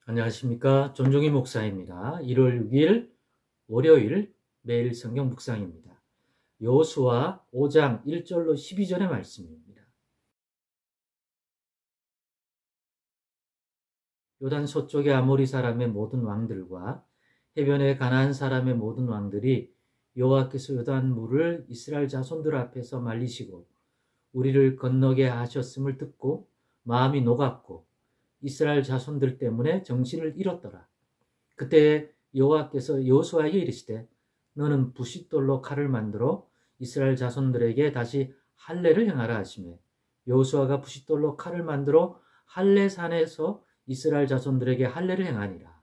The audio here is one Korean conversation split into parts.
안녕하십니까. 존중희 목사입니다. 1월 6일 월요일 매일 성경 묵상입니다. 여호수아 5장 1절로 12절의 말씀입니다. 요단 서쪽의 아모리 사람의 모든 왕들과 해변의 가나안 사람의 모든 왕들이 여호와께서 요단 물을 이스라엘 자손들 앞에서 말리시고 우리를 건너게 하셨음을 듣고 마음이 녹았고 이스라엘 자손들 때문에 정신을 잃었더라. 그때 여호와께서 여호수아에게 이르시되 너는 부싯돌로 칼을 만들어 이스라엘 자손들에게 다시 할례를 행하라 하시매 여호수아가 부싯돌로 칼을 만들어 할례산에서 이스라엘 자손들에게 할례를 행하니라.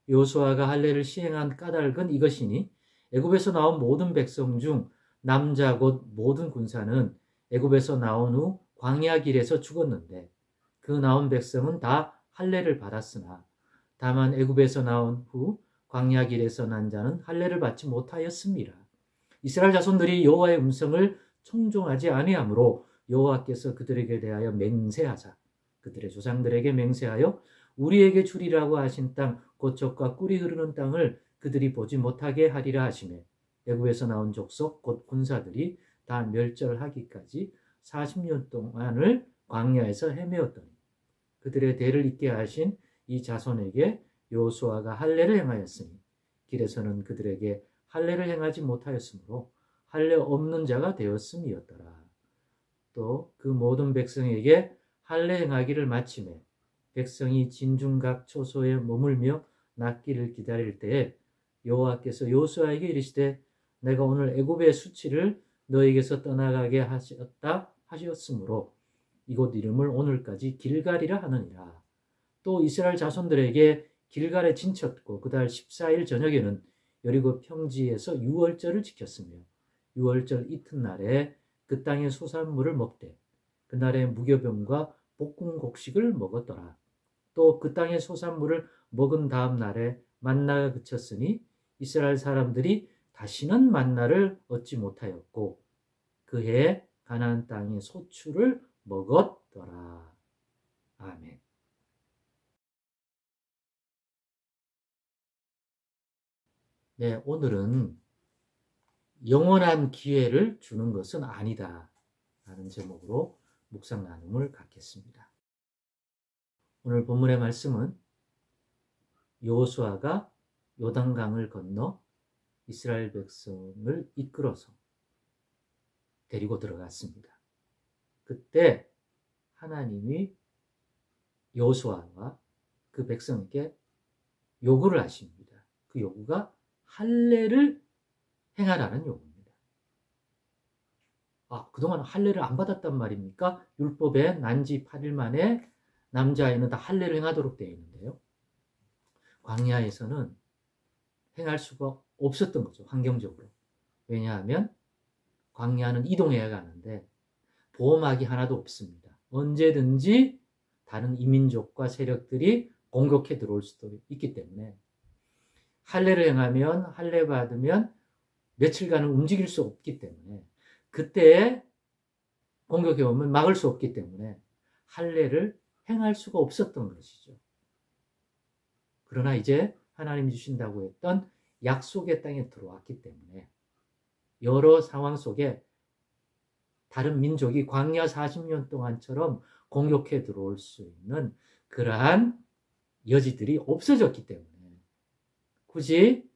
여호수아가 할례를 시행한 까닭은 이것이니 애굽에서 나온 모든 백성 중 남자 곧 모든 군사는 애굽에서 나온 후 광야 길에서 죽었는데 그 나온 백성은 다 할례를 받았으나 다만 애굽에서 나온 후 광야 길에서 난 자는 할례를 받지 못하였습니다. 이스라엘 자손들이 여호와의 음성을 청종하지 아니하므로 여호와께서 그들에게 대하여 맹세하사 그들의 조상들에게 맹세하여 우리에게 주리라고 하신 땅 곧 젖과 꿀이 흐르는 땅을 그들이 보지 못하게 하리라 하시매 애굽에서 나온 족속 곧 군사들이 다 멸절하기까지 40년 동안을 광야에서 헤매었더니 그들의 대를 잇게 하신 이 자손에게 여호수아가 할례를 행하였으니 길에서는 그들에게 할례를 행하지 못하였으므로 할례 없는 자가 되었음이었더라. 또 그 모든 백성에게 할례 행하기를 마치매 백성이 진중각 초소에 머물며 낫기를 기다릴 때에 여호와께서 여호수아에게 이르시되 내가 오늘 애굽의 수치를 너에게서 떠나가게 하셨다 하셨으므로 이곳 이름을 오늘까지 길갈이라 하느니라. 또 이스라엘 자손들에게 길갈에 진쳤고 그달 14일 저녁에는 여리고 평지에서 유월절을 지켰으며 유월절 이튿날에 그 땅의 소산물을 먹되 그날에 무교병과 볶은 곡식을 먹었더라. 또 그 땅의 소산물을 먹은 다음 날에 만나가 그쳤으니 이스라엘 사람들이 다시는 만나를 얻지 못하였고 그 해에 가나안 땅의 소출을 먹었더라. 아멘. 네, 오늘은 영원한 기회를 주는 것은 아니다 라는 제목으로 묵상 나눔을 갖겠습니다. 오늘 본문의 말씀은 여호수아가 요단강을 건너 이스라엘 백성을 이끌어서 데리고 들어갔습니다. 그때 하나님이 여호수아와 그 백성에게 요구를 하십니다. 그 요구가 할례를 행하라는 요구입니다. 그동안 할례를 안 받았단 말입니까? 율법에 난지 8일 만에 남자아이는 다 할례를 행하도록 되어 있는데요. 광야에서는 행할 수가 없었던 거죠. 환경적으로. 왜냐하면 광야는 이동해야 가는데 보호막이 하나도 없습니다. 언제든지 다른 이민족과 세력들이 공격해 들어올 수도 있기 때문에 할례를 행하면 할례 받으면 며칠간은 움직일 수 없기 때문에 그때에 공격해 오면 막을 수 없기 때문에 할례를 행할 수가 없었던 것이죠. 그러나 이제 하나님이 주신다고 했던 약속의 땅에 들어왔기 때문에 여러 상황 속에 다른 민족이 광야 40년 동안처럼 공격해 들어올 수 있는 그러한 여지들이 없어졌기 때문에 굳이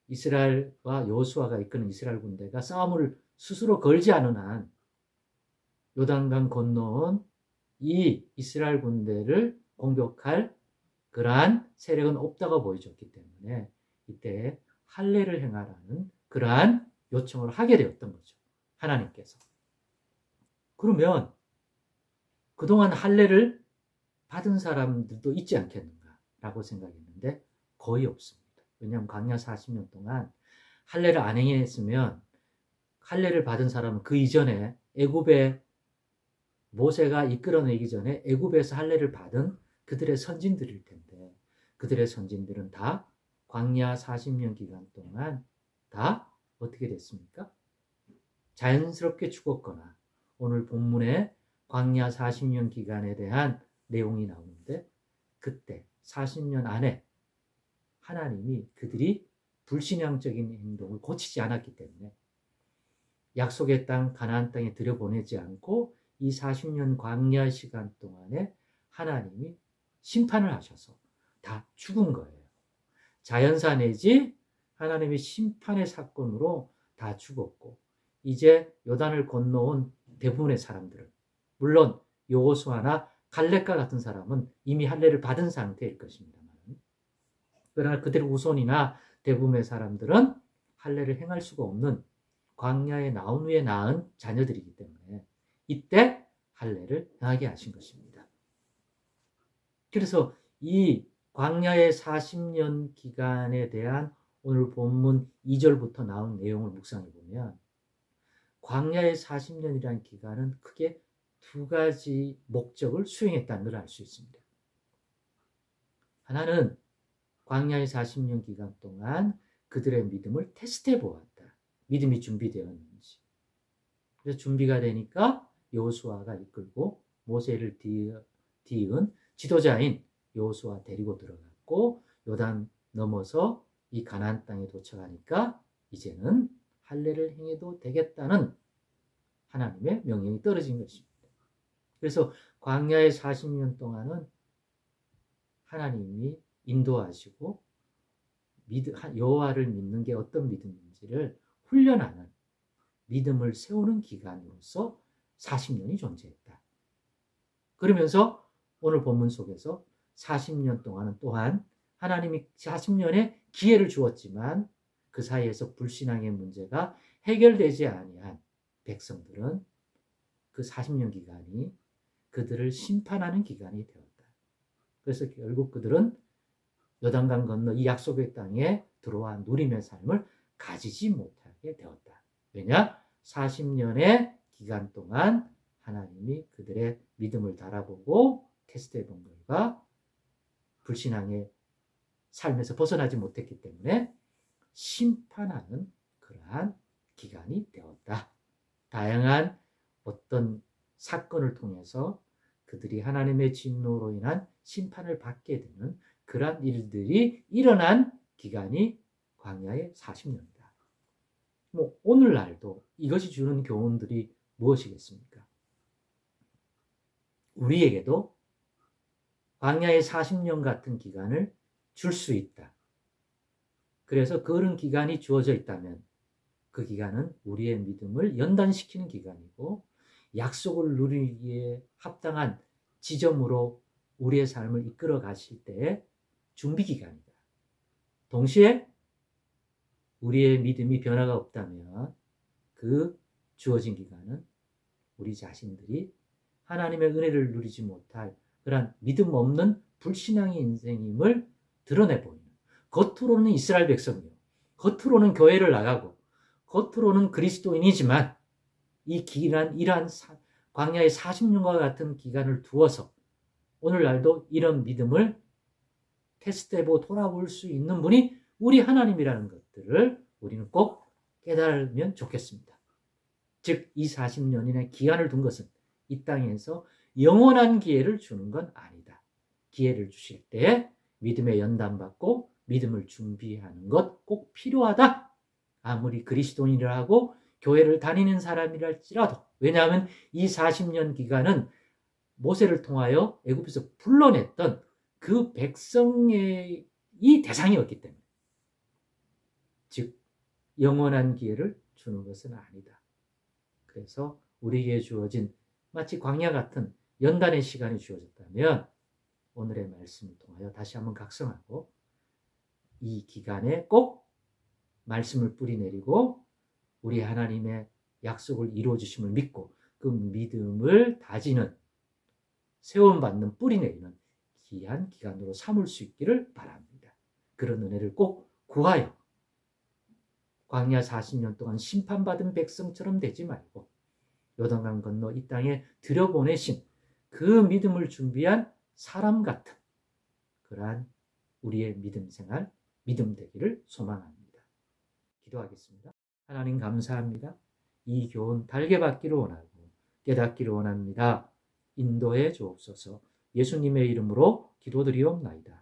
이스라엘과 여호수아가 이끄는 이스라엘 군대가 싸움을 스스로 걸지 않은 한 요단강 건너온 이 이스라엘 군대를 공격할 그러한 세력은 없다고 보여졌기 때문에 이때 할례를 행하라는 그러한 요청을 하게 되었던 거죠. 하나님께서. 그러면 그동안 할례를 받은 사람들도 있지 않겠는가라고 생각했는데 거의 없습니다. 왜냐하면 광야 40년 동안 할례를 안 행했으면 할례를 받은 사람은 그 이전에 애굽에 모세가 이끌어내기 전에 애굽에서 할례를 받은 그들의 선진들일 텐데 그들의 선진들은 다 광야 40년 기간 동안 다 어떻게 됐습니까? 자연스럽게 죽었거나 오늘 본문에 광야 40년 기간에 대한 내용이 나오는데 그때 40년 안에 하나님이 그들이 불신앙적인 행동을 고치지 않았기 때문에 약속의 땅 가나안 땅에 들여보내지 않고 이 40년 광야 시간 동안에 하나님이 심판을 하셔서 다 죽은 거예요. 자연사 내지 하나님의 심판의 사건으로 다 죽었고, 이제 요단을 건너온 대부분의 사람들은, 물론 여호수아나 갈렙과 같은 사람은 이미 할례를 받은 상태일 것입니다만, 그러나 그들의 후손이나 대부분의 사람들은 할례를 행할 수가 없는 광야에 나온 후에 낳은 자녀들이기 때문에 이때 할례를 행하게 하신 것입니다. 그래서 이 광야의 40년 기간에 대한 오늘 본문 2절부터 나온 내용을 묵상해 보면, 광야의 40년이라는 기간은 크게 두 가지 목적을 수행했다는 걸 알 수 있습니다. 하나는 광야의 40년 기간 동안 그들의 믿음을 테스트해 보았다. 믿음이 준비되었는지. 그래서 준비가 되니까 여호수아가 이끌고 모세를 뒤은 지도자인 여호수아 데리고 들어갔고, 요단 넘어서 이 가나안 땅에 도착하니까 이제는 할례를 행해도 되겠다는 하나님의 명령이 떨어진 것입니다. 그래서 광야의 40년 동안은 하나님이 인도하시고 여호와를 믿는 게 어떤 믿음인지를 훈련하는, 믿음을 세우는 기간으로서 40년이 존재했다. 그러면서 오늘 본문 속에서 40년 동안은 또한 하나님이 40년의 기회를 주었지만 그 사이에서 불신앙의 문제가 해결되지 아니한 백성들은 그 40년 기간이 그들을 심판하는 기간이 되었다. 그래서 결국 그들은 요단강 건너 이 약속의 땅에 들어와 누림의 삶을 가지지 못하게 되었다. 왜냐? 40년의 기간 동안 하나님이 그들의 믿음을 달아보고 테스트해 본 결과 불신앙의 삶에서 벗어나지 못했기 때문에 심판하는 그러한 기간이 되었다. 다양한 어떤 사건을 통해서 그들이 하나님의 진노로 인한 심판을 받게 되는 그러한 일들이 일어난 기간이 광야의 40년이다. 오늘날도 이것이 주는 교훈들이 무엇이겠습니까? 우리에게도 광야의 40년 같은 기간을 줄 수 있다. 그래서 그런 기간이 주어져 있다면 그 기간은 우리의 믿음을 연단시키는 기간이고 약속을 누리기에 합당한 지점으로 우리의 삶을 이끌어 가실 때의 준비 기간이다. 동시에 우리의 믿음이 변화가 없다면 그 주어진 기간은 우리 자신들이 하나님의 은혜를 누리지 못할 그런 믿음 없는 불신앙의 인생임을 드러내보이는, 겉으로는 이스라엘 백성이요, 겉으로는 교회를 나가고 겉으로는 그리스도인이지만 이 기간, 이러한 광야의 40년과 같은 기간을 두어서 오늘날도 이런 믿음을 테스트해보고 돌아볼 수 있는 분이 우리 하나님이라는 것들을 우리는 꼭 깨달으면 좋겠습니다. 즉, 이 40년이나 기간을 둔 것은 이 땅에서 영원한 기회를 주는 건 아니다. 기회를 주실 때 믿음에 연단받고 믿음을 준비하는 것 꼭 필요하다. 아무리 그리스도인이라 하고 교회를 다니는 사람이랄지라도. 왜냐하면 이 40년 기간은 모세를 통하여 애굽에서 불러냈던 그 백성의 이 대상이었기 때문에, 즉 영원한 기회를 주는 것은 아니다. 그래서 우리에게 주어진 마치 광야 같은 연단의 시간이 주어졌다면 오늘의 말씀을 통하여 다시 한번 각성하고 이 기간에 꼭 말씀을 뿌리내리고 우리 하나님의 약속을 이루어주심을 믿고 그 믿음을 다지는, 세움받는, 뿌리내리는 귀한 기간으로 삼을 수 있기를 바랍니다. 그런 은혜를 꼭 구하여 광야 40년 동안 심판받은 백성처럼 되지 말고 요단강 건너 이 땅에 들여보내신 그 믿음을 준비한 사람 같은 그러한 우리의 믿음 생활, 믿음 되기를 소망합니다. 기도하겠습니다. 하나님 감사합니다. 이 교훈 달게 받기를 원하고 깨닫기를 원합니다. 인도해 주옵소서. 예수님의 이름으로 기도드리옵나이다.